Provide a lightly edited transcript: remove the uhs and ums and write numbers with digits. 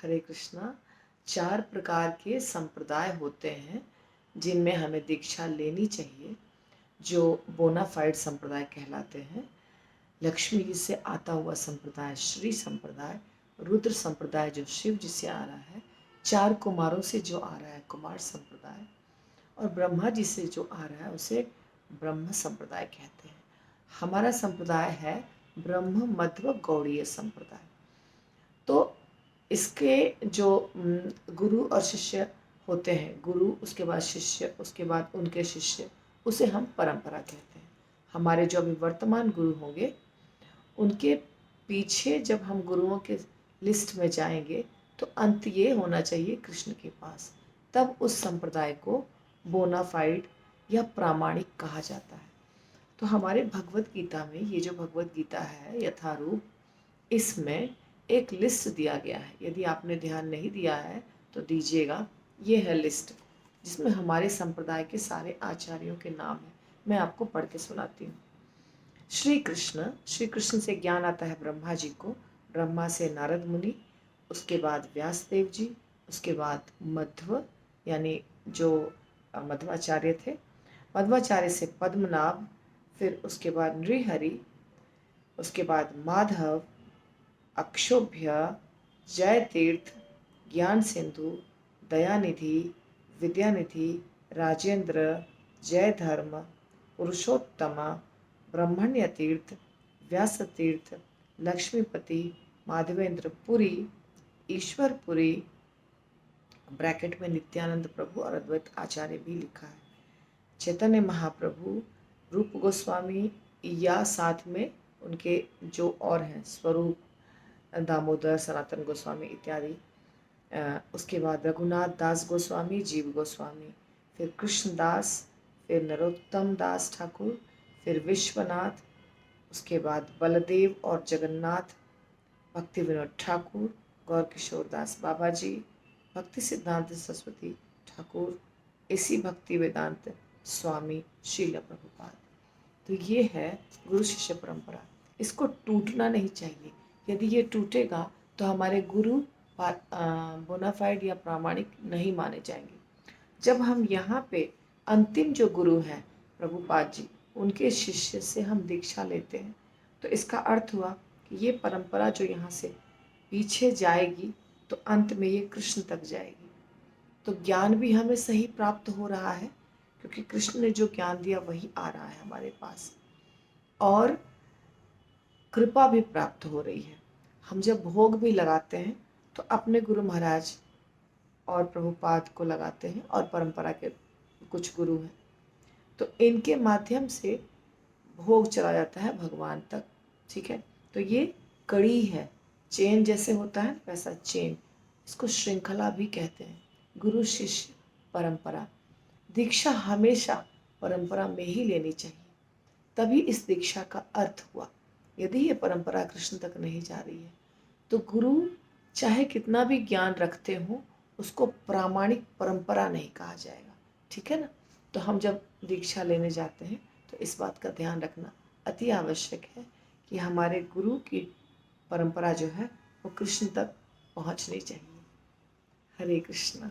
हरे कृष्णा। 4 प्रकार के संप्रदाय होते हैं जिनमें हमें दीक्षा लेनी चाहिए, जो बोनाफाइड संप्रदाय कहलाते हैं। लक्ष्मी जी से आता हुआ संप्रदाय श्री संप्रदाय, रुद्र संप्रदाय जो शिव जी से आ रहा है, 4 कुमारों से जो आ रहा है कुमार संप्रदाय, और ब्रह्मा जी से जो आ रहा है उसे ब्रह्म संप्रदाय कहते हैं। हमारा संप्रदाय है ब्रह्म मध्व गौड़ीय संप्रदाय। तो इसके जो गुरु और शिष्य होते हैं, गुरु उसके बाद शिष्य उसके बाद उनके शिष्य, उसे हम परंपरा कहते हैं। हमारे जो अभी वर्तमान गुरु होंगे उनके पीछे जब हम गुरुओं के लिस्ट में जाएंगे तो अंत ये होना चाहिए कृष्ण के पास, तब उस संप्रदाय को बोनाफाइड या प्रामाणिक कहा जाता है। तो हमारे भगवत गीता में ये जो भगवत गीता है यथारूप, इसमें एक लिस्ट दिया गया है। यदि आपने ध्यान नहीं दिया है तो दीजिएगा। ये है लिस्ट जिसमें हमारे संप्रदाय के सारे आचार्यों के नाम हैं। मैं आपको पढ़ के सुनाती हूँ। श्री कृष्ण से ज्ञान आता है ब्रह्मा जी को, ब्रह्मा से नारद मुनि, उसके बाद व्यासदेव जी, उसके बाद मध्व यानी जो मध्वाचार्य थे, मध्वाचार्य से पद्मनाभ, फिर उसके बाद नृहरि, उसके बाद माधव, अक्षोभ्य, जय तीर्थ, ज्ञान सिंधु, दयानिधि, विद्यानिधि, राजेंद्र, जय धर्म, पुरुषोत्तम, ब्रह्मण्य तीर्थ, व्यास तीर्थ, लक्ष्मीपति, माधवेंद्र पुरी, ईश्वरपुरी, ब्रैकेट में नित्यानंद प्रभु और अद्वैत आचार्य भी लिखा है, चैतन्य महाप्रभु, रूप गोस्वामी, या साथ में उनके जो और हैं स्वरूप, दामोदर, सनातन गोस्वामी इत्यादि। उसके बाद रघुनाथ दास गोस्वामी, जीव गोस्वामी, फिर कृष्णदास, फिर नरोत्तम दास ठाकुर, फिर विश्वनाथ, उसके बाद बलदेव और जगन्नाथ, भक्ति विनोद ठाकुर, गौर किशोर दास बाबा जी, भक्ति सिद्धांत सरस्वती ठाकुर, इसी भक्ति वेदांत स्वामी श्रील प्रभुपाद। तो ये है गुरु शिष्य परंपरा। इसको टूटना नहीं चाहिए। यदि ये टूटेगा तो हमारे गुरु बोनाफाइड या प्रामाणिक नहीं माने जाएंगे। जब हम यहाँ पे अंतिम जो गुरु हैं प्रभुपाद जी, उनके शिष्य से हम दीक्षा लेते हैं, तो इसका अर्थ हुआ कि ये परंपरा जो यहाँ से पीछे जाएगी तो अंत में ये कृष्ण तक जाएगी। तो ज्ञान भी हमें सही प्राप्त हो रहा है, क्योंकि कृष्ण ने जो ज्ञान दिया वही आ रहा है हमारे पास, और कृपा भी प्राप्त हो रही है। हम जब भोग भी लगाते हैं तो अपने गुरु महाराज और प्रभुपाद को लगाते हैं, और परंपरा के कुछ गुरु हैं, तो इनके माध्यम से भोग चला जाता है भगवान तक। ठीक है, तो ये कड़ी है, चेन जैसे होता है वैसा चेन, इसको श्रृंखला भी कहते हैं। गुरु शिष्य परंपरा, दीक्षा हमेशा परंपरा में ही लेनी चाहिए, तभी इस दीक्षा का अर्थ हुआ। यदि ये परंपरा कृष्ण तक नहीं जा रही है तो गुरु चाहे कितना भी ज्ञान रखते हों, उसको प्रामाणिक परंपरा नहीं कहा जाएगा। ठीक है ना। तो हम जब दीक्षा लेने जाते हैं तो इस बात का ध्यान रखना अति आवश्यक है कि हमारे गुरु की परंपरा जो है वो कृष्ण तक पहुंचनी चाहिए। हरे कृष्णा।